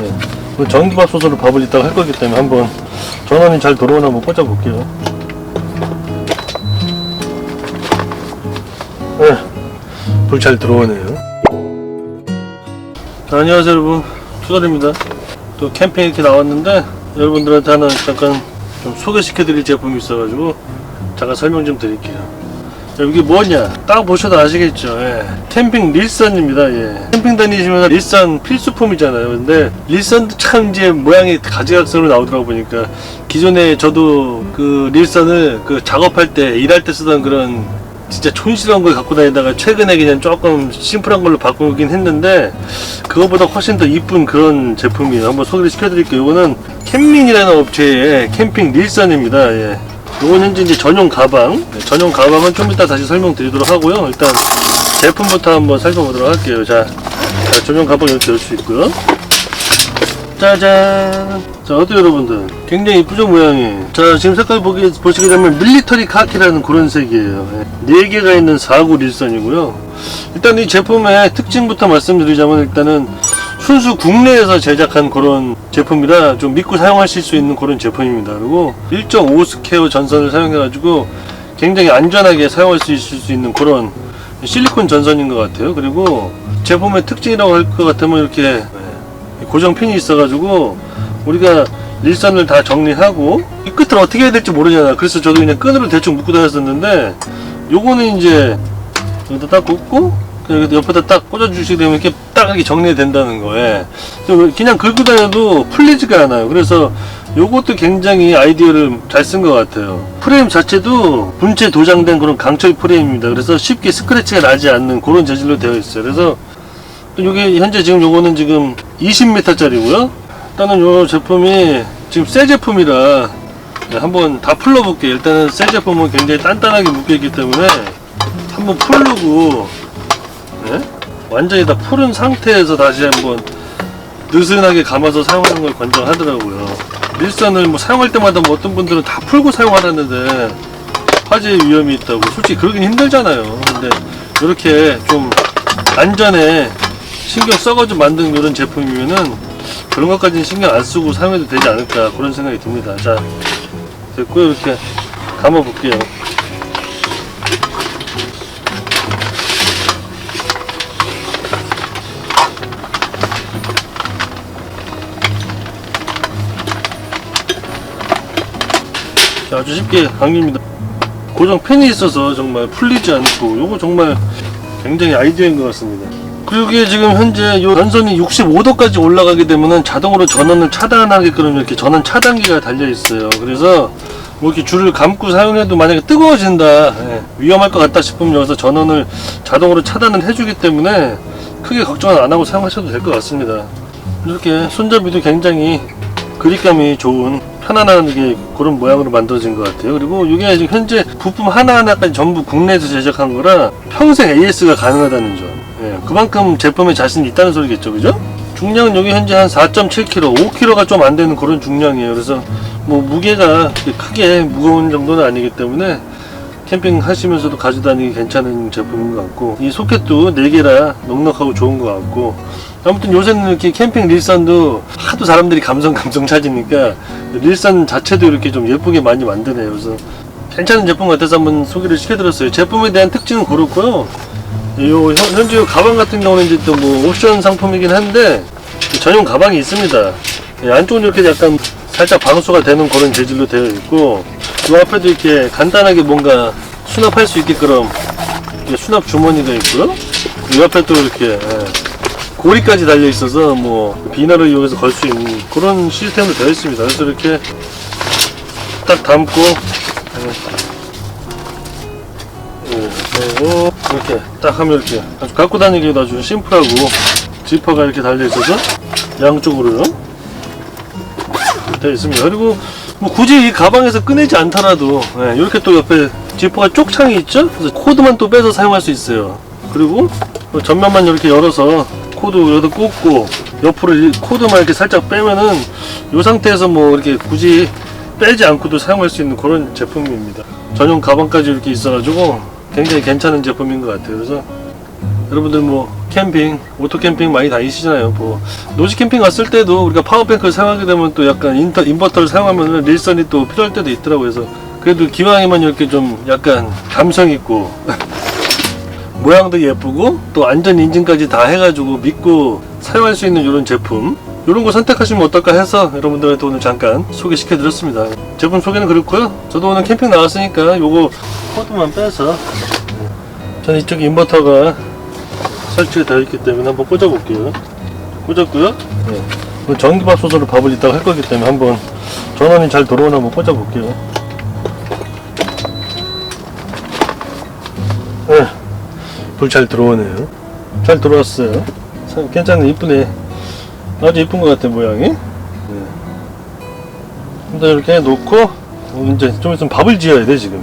예. 전기밥솥으로 밥을 이따가 할 거기 때문에 한번 전원이 잘 들어오나 한번 꽂아 볼게요. 네, 불 잘 들어오네요. 자, 안녕하세요 여러분, 투덜입니다. 또 캠핑 이렇게 나왔는데 여러분들한테 하나 잠깐 좀 소개시켜 드릴 제품이 있어가지고 잠깐 설명 좀 드릴게요. 이게 뭐냐 딱 보셔도 아시겠죠. 예. 캠핑 릴선입니다. 예. 캠핑 다니시면 릴선 필수품이잖아요. 근데 릴선도 참 이제 모양이 가지각색으로 나오더라고 보니까, 기존에 저도 그 릴선을 그 작업할 때 일할 때 쓰던 그런 진짜 촌스러운 걸 갖고 다니다가 최근에 그냥 조금 심플한 걸로 바꾸긴 했는데, 그거보다 훨씬 더 이쁜 그런 제품이에요. 한번 소개를 시켜드릴게요. 이거는 캠민이라는 업체의 캠핑 릴선입니다. 예. 이건 현재 이제 전용 가방, 전용 가방은 좀 이따 다시 설명드리도록 하고요. 일단 제품부터 한번 살펴보도록 할게요. 자, 전용 가방 이렇게 열 수 있고요. 짜잔. 자, 어때요 여러분들? 굉장히 이쁘죠 모양이. 자, 지금 색깔 보시게 되면 밀리터리 카키라는 그런 색이에요. 4개가 있는 4구 릴선이고요. 일단 이 제품의 특징부터 말씀드리자면, 일단은 순수 국내에서 제작한 그런 제품이라 좀 믿고 사용하실 수 있는 그런 제품입니다. 그리고 1.5 스퀘어 전선을 사용해가지고 굉장히 안전하게 사용할 수 있을 수 있는 그런 실리콘 전선인 것 같아요. 그리고 제품의 특징이라고 할 것 같으면 이렇게 고정 핀이 있어가지고 우리가 릴선을 다 정리하고 이 끝을 어떻게 해야 될지 모르잖아. 그래서 저도 그냥 끈으로 대충 묶고 다녔었는데, 요거는 이제 여기다 딱 꽂고 옆에다 딱 꽂아주시게 되면 이렇게 딱 이렇게 정리된다는 거예요. 그냥 긁고 다녀도 풀리지가 않아요. 그래서 요것도 굉장히 아이디어를 잘 쓴 것 같아요. 프레임 자체도 분체 도장된 그런 강철 프레임입니다. 그래서 쉽게 스크래치가 나지 않는 그런 재질로 되어 있어요. 그래서 요게 현재 지금 요거는 지금 20m 짜리고요. 일단은 요 제품이 지금 새 제품이라 한번 다 풀러볼게요. 일단은 새 제품은 굉장히 단단하게 묶여있기 때문에 한번 풀르고, 완전히 다 푸른 상태에서 다시 한번 느슨하게 감아서 사용하는 걸 권장하더라고요. 릴선을 뭐 사용할 때마다 뭐 어떤 분들은 다 풀고 사용하라는데 화재 위험이 있다고, 솔직히 그러긴 힘들잖아요. 근데 이렇게 좀 안전에 신경 써가지고 만든 이런 제품이면은 그런 것까지는 신경 안 쓰고 사용해도 되지 않을까, 그런 생각이 듭니다. 자, 됐고요. 이렇게 감아 볼게요. 자, 아주 쉽게 감깁니다. 고정 펜이 있어서 정말 풀리지 않고, 요거 정말 굉장히 아이디어인 것 같습니다. 그리고 이게 지금 현재 요 전선이 65도까지 올라가게 되면은 자동으로 전원을 차단하게끔 이렇게 전원 차단기가 달려 있어요. 그래서 뭐 이렇게 줄을 감고 사용해도 만약에 뜨거워진다, 위험할 것 같다 싶으면 여기서 전원을 자동으로 차단을 해주기 때문에 크게 걱정 안 하고 사용하셔도 될 것 같습니다. 이렇게 손잡이도 굉장히 그립감이 좋은 편안한 그런 모양으로 만들어진 것 같아요. 그리고 이게 지금 현재 부품 하나하나까지 전부 국내에서 제작한 거라 평생 AS가 가능하다는 점. 그만큼 제품에 자신이 있다는 소리겠죠, 그죠? 중량은 여기 현재 한 4.7kg, 5kg가 좀 안 되는 그런 중량이에요. 그래서 뭐 무게가 크게 무거운 정도는 아니기 때문에 캠핑 하시면서도 가져다니기 괜찮은 제품인 것 같고, 이 소켓도 4개라 넉넉하고 좋은 것 같고, 아무튼 요새는 이렇게 캠핑 릴선도 하도 사람들이 감성 찾으니까 릴선 자체도 이렇게 좀 예쁘게 많이 만드네요. 그래서 괜찮은 제품 같아서 한번 소개를 시켜드렸어요. 제품에 대한 특징은 그렇고요. 현재 요 가방 같은 경우는 이제 또 뭐 옵션 상품이긴 한데 전용 가방이 있습니다. 안쪽은 이렇게 약간 살짝 방수가 되는 그런 재질로 되어 있고, 이 앞에도 이렇게 간단하게 뭔가 수납할 수 있게끔 수납 주머니가 있고요. 이 앞에 또 이렇게 고리까지 달려 있어서 뭐 비너를 이용해서 걸 수 있는 그런 시스템으로 되어 있습니다. 그래서 이렇게 딱 담고 이렇게 딱 하면 이렇게 아주 갖고 다니기도 아주 심플하고, 지퍼가 이렇게 달려 있어서 양쪽으로요 되어 있습니다. 그리고 뭐 굳이 이 가방에서 꺼내지 않더라도 이렇게 또 옆에 지퍼가 쪽창이 있죠. 그래서 코드만 또 빼서 사용할 수 있어요. 그리고 전면만 이렇게 열어서 코드 여기다 꽂고 옆으로 코드만 이렇게 살짝 빼면은 이 상태에서 뭐 이렇게 굳이 빼지 않고도 사용할 수 있는 그런 제품입니다. 전용 가방까지 이렇게 있어가지고 굉장히 괜찮은 제품인 것 같아요. 그래서 여러분들 뭐 캠핑, 오토 캠핑 많이 다니시잖아요. 뭐 노지 캠핑 갔을 때도 우리가 파워뱅크를 사용하게 되면 또 약간 인버터를 사용하면 릴선이 또 필요할 때도 있더라고요. 그래서 그래도 기왕이면 이렇게 좀 약간 감성 있고 모양도 예쁘고 또 안전 인증까지 다 해가지고 믿고 사용할 수 있는 이런 제품, 이런 거 선택하시면 어떨까 해서 여러분들한테 오늘 잠깐 소개시켜 드렸습니다. 제품 소개는 그렇고요. 저도 오늘 캠핑 나왔으니까 요거 코드만 빼서, 전 이쪽에 인버터가 설치가 되어 있기 때문에 한번 꽂아 볼게요. 꽂았고요. 네. 전기밥솥으로 밥을 이따가 할 거기 때문에 한번 전원이 잘 들어오나 한번 꽂아 볼게요. 네. 불 잘 들어오네요. 잘 들어왔어요. 괜찮네. 이쁘네. 아주 이쁜 것 같아, 모양이. 네. 이렇게 놓고 이제 좀 있으면 밥을 지어야 돼 지금.